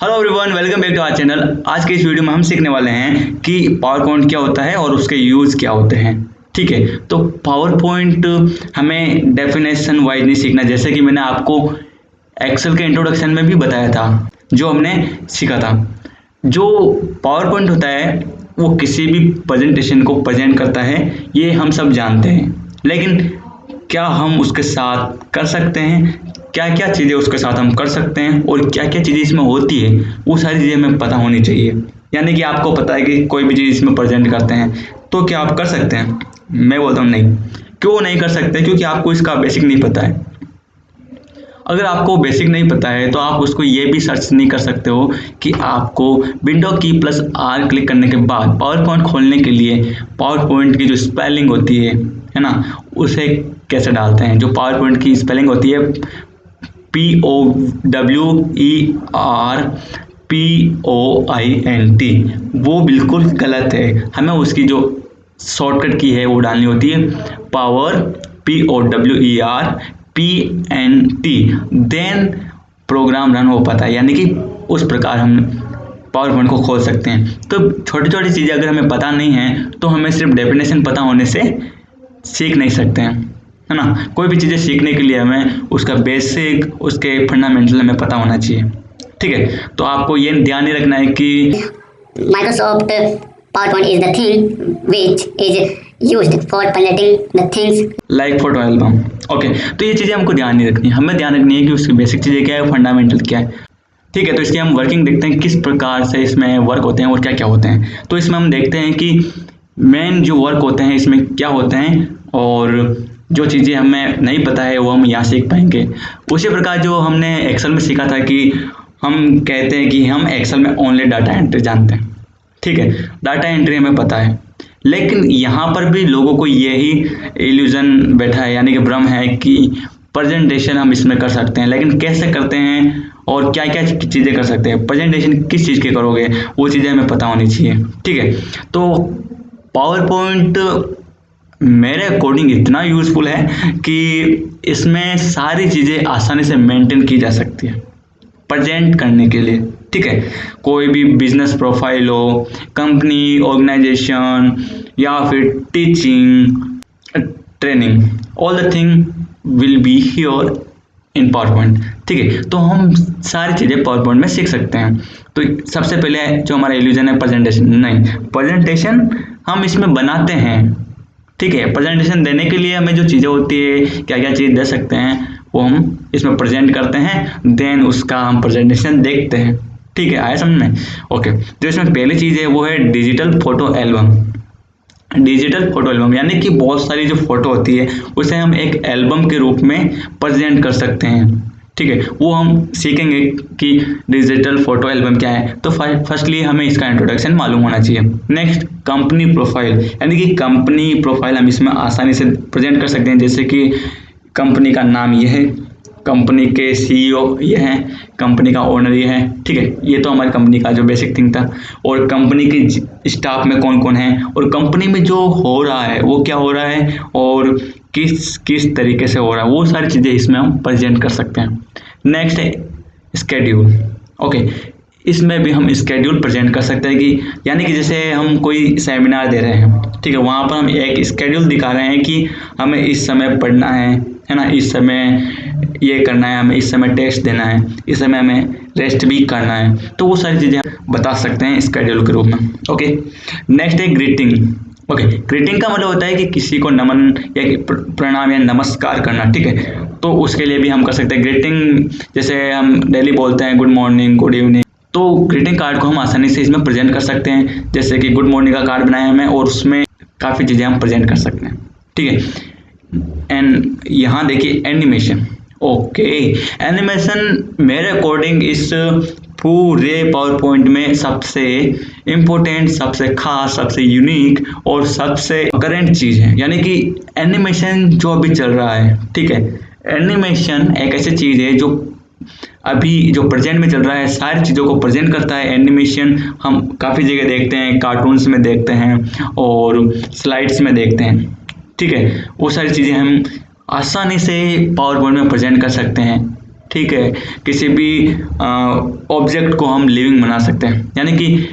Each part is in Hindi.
Hello everyone, welcome back to our channel. आज के इस वीडियो में हम सीखने वाले हैं कि पावर पॉइंट क्या होता है और उसके यूज़ क्या होते हैं। ठीक है, तो पावर पॉइंट हमें डेफिनेशन वाइज नहीं सीखना, जैसे कि मैंने आपको एक्सेल के इंट्रोडक्शन में भी बताया था, जो हमने सीखा था। जो पावर पॉइंट होता है वो किसी भी प्रेजेंटेशन को प्रेजेंट करता है, ये हम सब जानते हैं। लेकिन क्या हम उसके साथ कर सकते हैं, क्या क्या चीज़ें उसके साथ हम कर सकते हैं और क्या क्या चीज़ें इसमें होती है, वो सारी चीज़ें हमें पता होनी चाहिए। यानी कि आपको पता है कि कोई भी चीज़ इसमें प्रेजेंट करते हैं तो क्या आप कर सकते हैं? मैं बोलता हूँ नहीं। क्यों नहीं कर सकते? क्योंकि आपको इसका बेसिक नहीं पता है। अगर आपको बेसिक नहीं पता है तो आप उसको ये भी सर्च नहीं कर सकते हो कि आपको विंडो की प्लस आर क्लिक करने के बाद पावर पॉइंट खोलने के लिए पावर पॉइंट की जो स्पेलिंग होती है ना, उसे कैसे डालते हैं। जो पावर पॉइंट की स्पेलिंग होती है POWERPOINT, वो बिल्कुल गलत है। हमें उसकी जो शॉर्टकट की है वो डालनी होती है power POWERPNT, then program run हो पाता है। यानी कि उस प्रकार हम पावर पॉइंट को खोल सकते हैं। तो छोटी छोटी चीज़ें अगर हमें पता नहीं है तो हमें सिर्फ डेफिनेशन पता होने से सीख नहीं सकते हैं, है ना। कोई भी चीज़ें सीखने के लिए हमें उसका बेसिक, उसके फंडामेंटल हमें पता होना चाहिए। ठीक है, तो आपको ये ध्यान नहीं रखना है कि Microsoft PowerPoint is the thing which is used for presenting the things like photo album. Okay, तो ये चीज़ें हमको ध्यान नहीं रखनी है। हमें ध्यान रखनी है कि उसकी बेसिक चीज़ें क्या है, फंडामेंटल क्या है। ठीक है, तो इसकी हम वर्किंग देखते हैं, किस प्रकार से इसमें वर्क होते हैं और क्या क्या होते हैं। तो इसमें हम देखते हैं कि मेन जो वर्क होते हैं इसमें क्या होते हैं, और जो चीज़ें हमें नहीं पता है वो हम यहाँ सीख पाएंगे। उसी प्रकार जो हमने एक्सेल में सीखा था कि हम कहते हैं कि हम एक्सेल में ओनली डाटा एंट्री जानते हैं। ठीक है, डाटा एंट्री हमें पता है, लेकिन यहाँ पर भी लोगों को यही इल्यूजन बैठा है, यानी कि भ्रम है कि प्रेजेंटेशन हम इसमें कर सकते हैं। लेकिन कैसे करते हैं और क्या क्या चीज़ें कर सकते हैं, प्रेजेंटेशन किस चीज़ के करोगे, वो चीज़ें हमें पता होनी चाहिए। ठीक है, तो पावर पॉइंट मेरे अकॉर्डिंग इतना यूज़फुल है कि इसमें सारी चीज़ें आसानी से मेंटेन की जा सकती है प्रेजेंट करने के लिए। ठीक है, कोई भी बिजनेस प्रोफाइल हो, कंपनी, ऑर्गेनाइजेशन या फिर teaching, training, all the thing will be here in power point. ठीक है, तो हम सारी चीज़ें पावर पॉइंट में सीख सकते हैं। तो सबसे पहले जो हमारा इल्यूजन है प्रेजेंटेशन, नहीं, प्रेजेंटेशन हम इसमें बनाते हैं। ठीक है, प्रेजेंटेशन देने के लिए हमें जो चीज़ें होती है, क्या क्या चीज़ दे सकते हैं, वो हम इसमें प्रेजेंट करते हैं, देन उसका हम प्रेजेंटेशन देखते हैं। ठीक है, आया समझ में? ओके, जो इसमें पहली चीज़ है वो है digital photo album. Digital photo album यानी कि बहुत सारी जो फोटो होती है उसे हम एक एल्बम के रूप में प्रेजेंट कर सकते हैं। ठीक है, वो हम सीखेंगे कि डिजिटल फोटो एल्बम क्या है। तो फर्स्टली हमें इसका इंट्रोडक्शन मालूम होना चाहिए। नेक्स्ट, कंपनी प्रोफाइल, यानी कि कंपनी प्रोफाइल हम इसमें आसानी से प्रेजेंट कर सकते हैं। जैसे कि कंपनी का नाम ये है, कंपनी के CEO ये हैं, कंपनी का ओनर ये है। ठीक है, ये तो हमारी कंपनी का जो बेसिक थिंग था। और कंपनी की स्टाफ में कौन कौन है और कंपनी में जो हो रहा है वो क्या हो रहा है और किस किस तरीके से हो रहा है, वो सारी चीज़ें इसमें हम प्रेजेंट कर सकते हैं। नेक्स्ट है स्केड्यूल। ओके, इसमें भी हम स्केड्यूल प्रेजेंट कर सकते हैं कि यानी कि जैसे हम कोई सेमिनार दे रहे हैं, ठीक है, वहाँ पर हम एक स्केड्यूल दिखा रहे हैं कि हमें इस समय पढ़ना है ना, इस समय ये करना है, हमें इस समय टेस्ट देना है, इस समय हमें रेस्ट भी करना है। तो वो सारी चीज़ें बता सकते हैं स्केड्यूल के रूप में। ओके, नेक्स्ट है ग्रीटिंग। ओके, ग्रीटिंग का मतलब होता है कि किसी को नमन या प्रणाम या नमस्कार करना। ठीक है, तो उसके लिए भी हम कर सकते हैं ग्रीटिंग। जैसे हम डेली बोलते हैं गुड मॉर्निंग, गुड इवनिंग, तो ग्रीटिंग कार्ड को हम आसानी से इसमें प्रेजेंट कर सकते हैं। जैसे कि गुड मॉर्निंग का कार्ड बनाया हमें और उसमें काफ़ी चीज़ें हम प्रेजेंट कर सकते हैं। ठीक है, एंड यहाँ देखिए एनिमेशन। ओके, एनिमेशन मेरे अकॉर्डिंग इस पूरे पावर पॉइंट में सबसे इम्पोर्टेंट, सबसे खास, सबसे यूनिक और सबसे करेंट चीज़ है। यानी कि एनिमेशन जो अभी चल रहा है, ठीक है, एनिमेशन एक ऐसी चीज़ है जो अभी जो प्रेजेंट में चल रहा है, सारी चीज़ों को प्रेजेंट करता है। एनिमेशन हम काफ़ी जगह देखते हैं, कार्टून्स में देखते हैं और स्लाइड्स में देखते हैं। ठीक है, वो सारी चीज़ें हम आसानी से पावर पॉइंट में प्रेजेंट कर सकते हैं। ठीक है, किसी भी ऑब्जेक्ट को हम लिविंग बना सकते हैं। यानी कि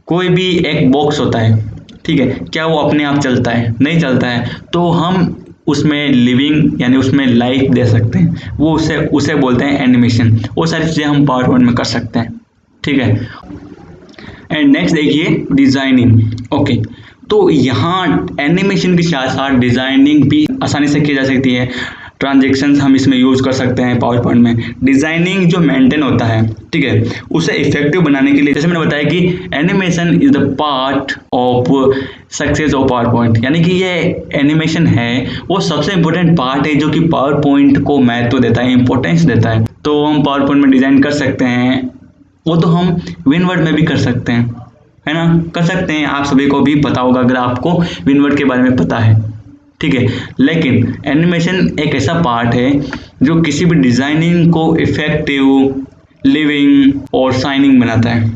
कोई भी एक बॉक्स होता है, ठीक है, क्या वो अपने आप चलता है? नहीं चलता है, तो हम उसमें लिविंग यानी उसमें लाइफ दे सकते हैं, वो उसे बोलते हैं एनिमेशन। वो सारी चीज़ें हम पावर पॉइंट में कर सकते हैं, ठीक है। एंड नेक्स्ट देखिए डिजाइनिंग। ओके, तो यहाँ एनिमेशन के साथ साथ डिजाइनिंग भी आसानी से की जा सकती है। ट्रांजेक्शन्स हम इसमें यूज कर सकते हैं पावर पॉइंट में। डिजाइनिंग जो मेंटेन होता है, ठीक है, उसे इफेक्टिव बनाने के लिए जैसे मैंने बताया कि animation is the part of success of power point, यानी कि ये एनिमेशन है वो सबसे इंपॉर्टेंट पार्ट है जो कि पावर पॉइंट को महत्व देता है, इंपॉर्टेंस देता है। तो हम पावर पॉइंट में डिजाइन कर सकते हैं, वो तो हम विनवर्ड में भी कर सकते हैं, है ना, कर सकते हैं। आप सभी को भी पता होगा अगर आपको विनवर्ड के बारे में पता है, ठीक है। लेकिन एनिमेशन एक ऐसा पार्ट है जो किसी भी डिजाइनिंग को इफेक्टिव, लिविंग और शाइनिंग बनाता है,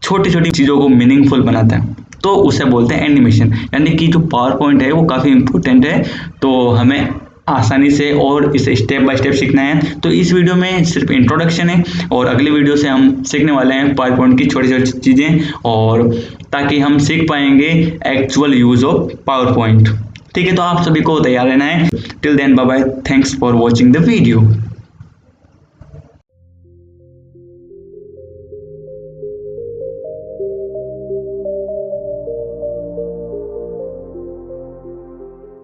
छोटी छोटी चीज़ों को मीनिंगफुल बनाता है, तो उसे बोलते हैं एनिमेशन। यानी कि जो पावर पॉइंट है वो काफ़ी इंपॉर्टेंट है, तो हमें आसानी से और इसे स्टेप बाय स्टेप सीखना है। तो इस वीडियो में सिर्फ इंट्रोडक्शन है और अगले वीडियो से हम सीखने वाले हैं पावर पॉइंट की छोटी छोटी चीज़ें, और ताकि हम सीख पाएंगे actual use of PowerPoint. ठीक है, तो आप सभी को तैयार रहना है। Till then bye bye, thanks for watching the video.